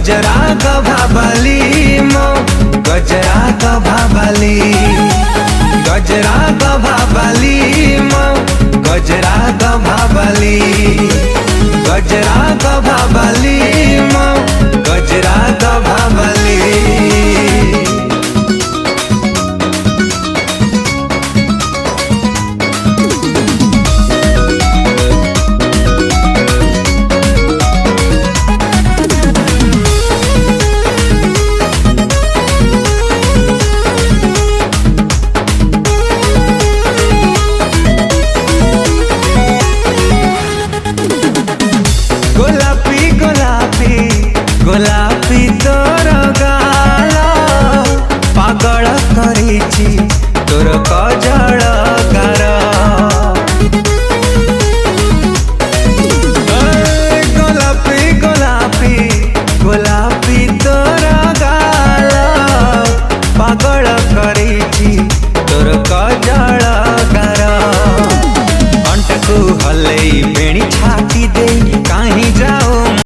गजरा गभाबली मो गजरा गभाबली गजरा गभाबली मो गजरा गभाबली गजरा गभाबली मो गजरा गभाबली। गोलापी गोलापी गोलापी तोर गाल पागल करिछि तोर कजल गार। गोलापी गोलापी गोलापी तोर गाल पागल करिछि तोर कजल